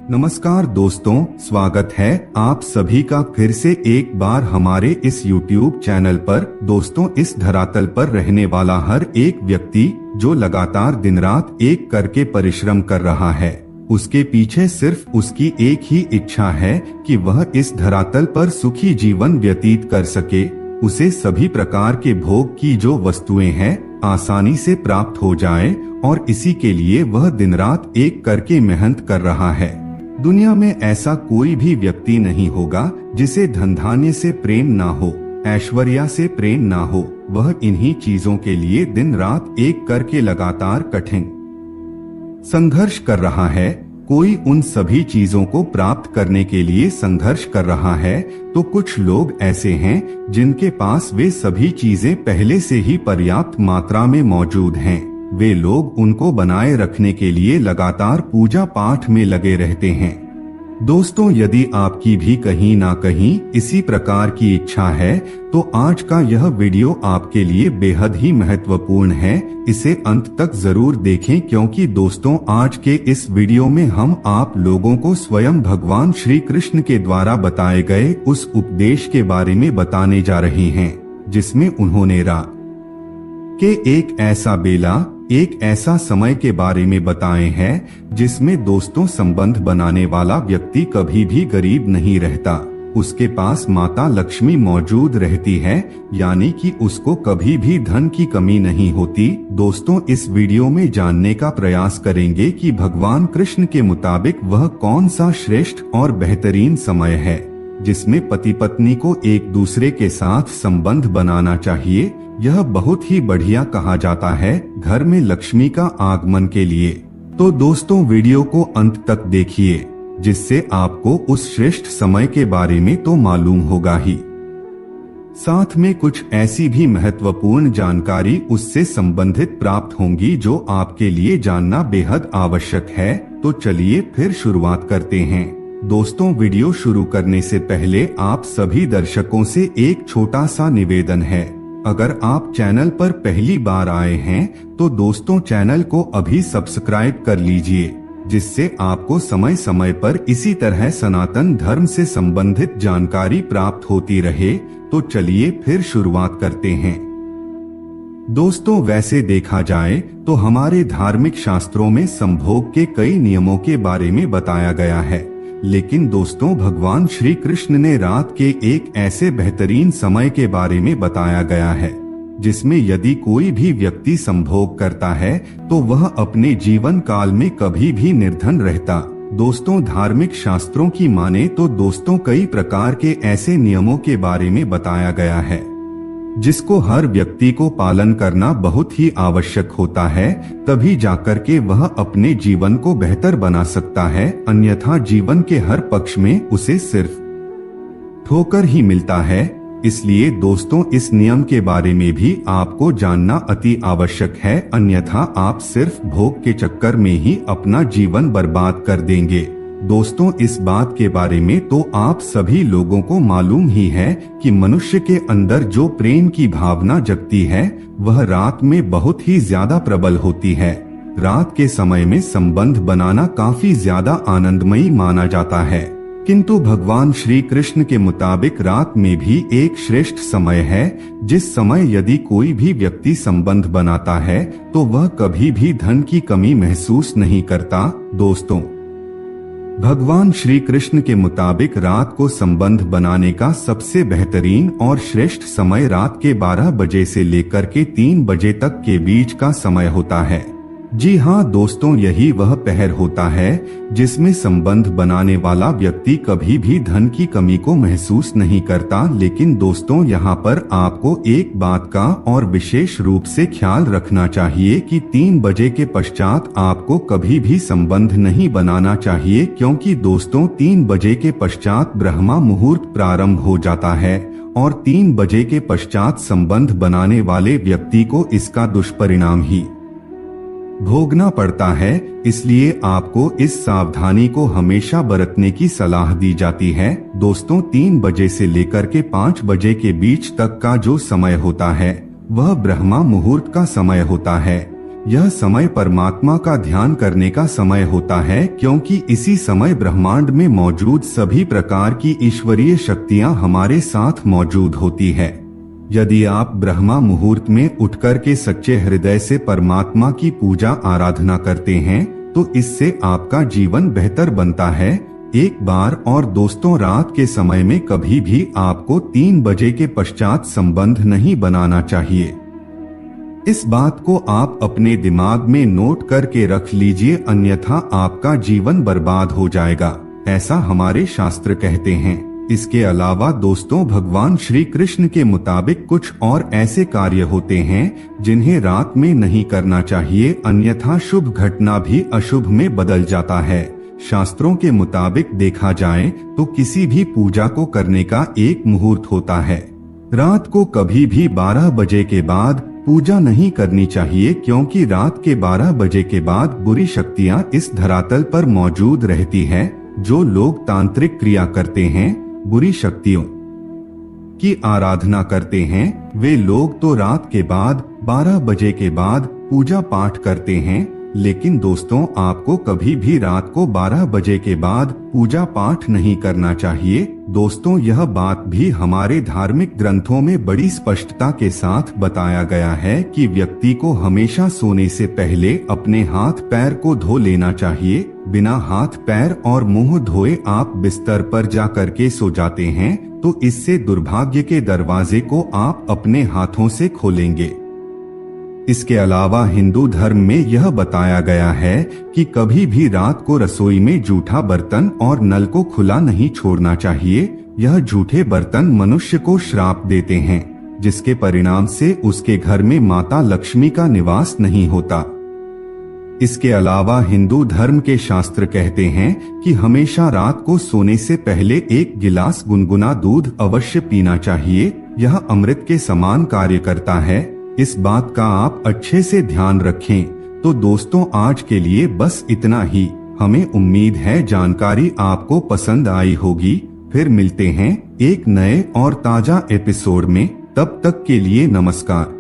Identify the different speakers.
Speaker 1: नमस्कार दोस्तों, स्वागत है आप सभी का फिर से एक बार हमारे इस YouTube चैनल पर। दोस्तों, इस धरातल पर रहने वाला हर एक व्यक्ति जो लगातार दिन रात एक करके परिश्रम कर रहा है, उसके पीछे सिर्फ उसकी एक ही इच्छा है कि वह इस धरातल पर सुखी जीवन व्यतीत कर सके। उसे सभी प्रकार के भोग की जो वस्तुएं हैं आसानी से प्राप्त हो जाएं और इसी के लिए वह दिन रात एक करके मेहनत कर रहा है। दुनिया में ऐसा कोई भी व्यक्ति नहीं होगा जिसे धन धान्य से प्रेम ना हो, ऐश्वर्या से प्रेम ना हो। वह इन्हीं चीजों के लिए दिन रात एक करके लगातार कठिन संघर्ष कर रहा है। कोई उन सभी चीजों को प्राप्त करने के लिए संघर्ष कर रहा है, तो कुछ लोग ऐसे हैं जिनके पास वे सभी चीजें पहले से ही पर्याप्त मात्रा में मौजूद हैं। वे लोग उनको बनाए रखने के लिए लगातार पूजा पाठ में लगे रहते हैं। दोस्तों, यदि आपकी भी कहीं ना कहीं इसी प्रकार की इच्छा है तो आज का यह वीडियो आपके लिए बेहद ही महत्वपूर्ण है। इसे अंत तक जरूर देखें, क्योंकि दोस्तों आज के इस वीडियो में हम आप लोगों को स्वयं भगवान श्री कृष्ण के द्वारा बताए गए उस उपदेश के बारे में बताने जा रहे हैं जिसमें उन्होंने रात के एक ऐसा बेला, एक ऐसा समय के बारे में बताए हैं जिसमें दोस्तों संबंध बनाने वाला व्यक्ति कभी भी गरीब नहीं रहता। उसके पास माता लक्ष्मी मौजूद रहती है, यानी कि उसको कभी भी धन की कमी नहीं होती। दोस्तों, इस वीडियो में जानने का प्रयास करेंगे कि भगवान कृष्ण के मुताबिक वह कौन सा श्रेष्ठ और बेहतरीन समय है जिसमें पति पत्नी को एक दूसरे के साथ संबंध बनाना चाहिए। यह बहुत ही बढ़िया कहा जाता है घर में लक्ष्मी का आगमन के लिए। तो दोस्तों, वीडियो को अंत तक देखिए जिससे आपको उस श्रेष्ठ समय के बारे में तो मालूम होगा ही, साथ में कुछ ऐसी भी महत्वपूर्ण जानकारी उससे संबंधित प्राप्त होंगी जो आपके लिए जानना बेहद आवश्यक है। तो चलिए फिर शुरुआत करते हैं। दोस्तों, वीडियो शुरू करने से पहले आप सभी दर्शकों से एक छोटा सा निवेदन है। अगर आप चैनल पर पहली बार आए हैं तो दोस्तों चैनल को अभी सब्सक्राइब कर लीजिए, जिससे आपको समय समय पर इसी तरह सनातन धर्म से संबंधित जानकारी प्राप्त होती रहे। तो चलिए फिर शुरुआत करते हैं। दोस्तों, वैसे देखा जाए तो हमारे धार्मिक शास्त्रों में संभोग के कई नियमों के बारे में बताया गया है, लेकिन दोस्तों भगवान श्री कृष्ण ने रात के एक ऐसे बेहतरीन समय के बारे में बताया गया है जिसमें यदि कोई भी व्यक्ति संभोग करता है तो वह अपने जीवन काल में कभी भी निर्धन रहता। दोस्तों, धार्मिक शास्त्रों की माने तो दोस्तों कई प्रकार के ऐसे नियमों के बारे में बताया गया है जिसको हर व्यक्ति को पालन करना बहुत ही आवश्यक होता है, तभी जाकर के वह अपने जीवन को बेहतर बना सकता है। अन्यथा जीवन के हर पक्ष में उसे सिर्फ ठोकर ही मिलता है। इसलिए दोस्तों इस नियम के बारे में भी आपको जानना अति आवश्यक है, अन्यथा आप सिर्फ भोग के चक्कर में ही अपना जीवन बर्बाद कर देंगे। दोस्तों, इस बात के बारे में तो आप सभी लोगों को मालूम ही है कि मनुष्य के अंदर जो प्रेम की भावना जगती है वह रात में बहुत ही ज्यादा प्रबल होती है। रात के समय में संबंध बनाना काफी ज्यादा आनंदमयी माना जाता है, किंतु भगवान श्री कृष्ण के मुताबिक रात में भी एक श्रेष्ठ समय है जिस समय यदि कोई भी व्यक्ति संबंध बनाता है तो वह कभी भी धन की कमी महसूस नहीं करता। दोस्तों, भगवान श्री कृष्ण के मुताबिक रात को संबंध बनाने का सबसे बेहतरीन और श्रेष्ठ समय रात के 12 बजे से लेकर के 3 बजे तक के बीच का समय होता है। जी हाँ दोस्तों, यही वह पहर होता है जिसमें संबंध बनाने वाला व्यक्ति कभी भी धन की कमी को महसूस नहीं करता। लेकिन दोस्तों, यहाँ पर आपको एक बात का और विशेष रूप से ख्याल रखना चाहिए कि 3 बजे के पश्चात आपको कभी भी संबंध नहीं बनाना चाहिए, क्योंकि दोस्तों 3 बजे के पश्चात ब्रह्मा मुहूर्त प्रारंभ हो जाता है और 3 बजे के पश्चात संबंध बनाने वाले व्यक्ति को इसका दुष्परिणाम ही भोगना पड़ता है। इसलिए आपको इस सावधानी को हमेशा बरतने की सलाह दी जाती है। दोस्तों, 3 बजे से लेकर के 5 बजे के बीच तक का जो समय होता है वह ब्रह्मा मुहूर्त का समय होता है। यह समय परमात्मा का ध्यान करने का समय होता है, क्योंकि इसी समय ब्रह्मांड में मौजूद सभी प्रकार की ईश्वरीय शक्तियां हमारे साथ मौजूद होती है। यदि आप ब्रह्मा मुहूर्त में उठकर के सच्चे हृदय से परमात्मा की पूजा आराधना करते हैं तो इससे आपका जीवन बेहतर बनता है। एक बार और दोस्तों, रात के समय में कभी भी आपको 3 बजे के पश्चात संबंध नहीं बनाना चाहिए। इस बात को आप अपने दिमाग में नोट करके रख लीजिए, अन्यथा आपका जीवन बर्बाद हो जाएगा, ऐसा हमारे शास्त्र कहते हैं। इसके अलावा दोस्तों, भगवान श्री कृष्ण के मुताबिक कुछ और ऐसे कार्य होते हैं जिन्हें रात में नहीं करना चाहिए, अन्यथा शुभ घटना भी अशुभ में बदल जाता है। शास्त्रों के मुताबिक देखा जाए तो किसी भी पूजा को करने का एक मुहूर्त होता है। रात को कभी भी 12 बजे के बाद पूजा नहीं करनी चाहिए, क्योंकि रात के 12 बजे के बाद बुरी शक्तियां इस धरातल पर मौजूद रहती है। जो लोग तांत्रिक क्रिया करते हैं, बुरी शक्तियों की आराधना करते हैं, वे लोग तो रात के बाद 12 बजे के बाद पूजा पाठ करते हैं। लेकिन दोस्तों, आपको कभी भी रात को 12 बजे के बाद पूजा पाठ नहीं करना चाहिए। दोस्तों, यह बात भी हमारे धार्मिक ग्रंथों में बड़ी स्पष्टता के साथ बताया गया है कि व्यक्ति को हमेशा सोने से पहले अपने हाथ पैर को धो लेना चाहिए। बिना हाथ पैर और मुंह धोए आप बिस्तर पर जा करके सो जाते हैं तो इससे दुर्भाग्य के दरवाजे को आप अपने हाथों से खोलेंगे। इसके अलावा हिंदू धर्म में यह बताया गया है कि कभी भी रात को रसोई में जूठा बर्तन और नल को खुला नहीं छोड़ना चाहिए। यह जूठे बर्तन मनुष्य को श्राप देते हैं, जिसके परिणाम से उसके घर में माता लक्ष्मी का निवास नहीं होता। इसके अलावा हिंदू धर्म के शास्त्र कहते हैं कि हमेशा रात को सोने से पहले 1 गिलास गुनगुना दूध अवश्य पीना चाहिए। यह अमृत के समान कार्य करता है। इस बात का आप अच्छे से ध्यान रखें। तो दोस्तों, आज के लिए बस इतना ही। हमें उम्मीद है जानकारी आपको पसंद आई होगी। फिर मिलते हैं एक नए और ताजा एपिसोड में। तब तक के लिए नमस्कार।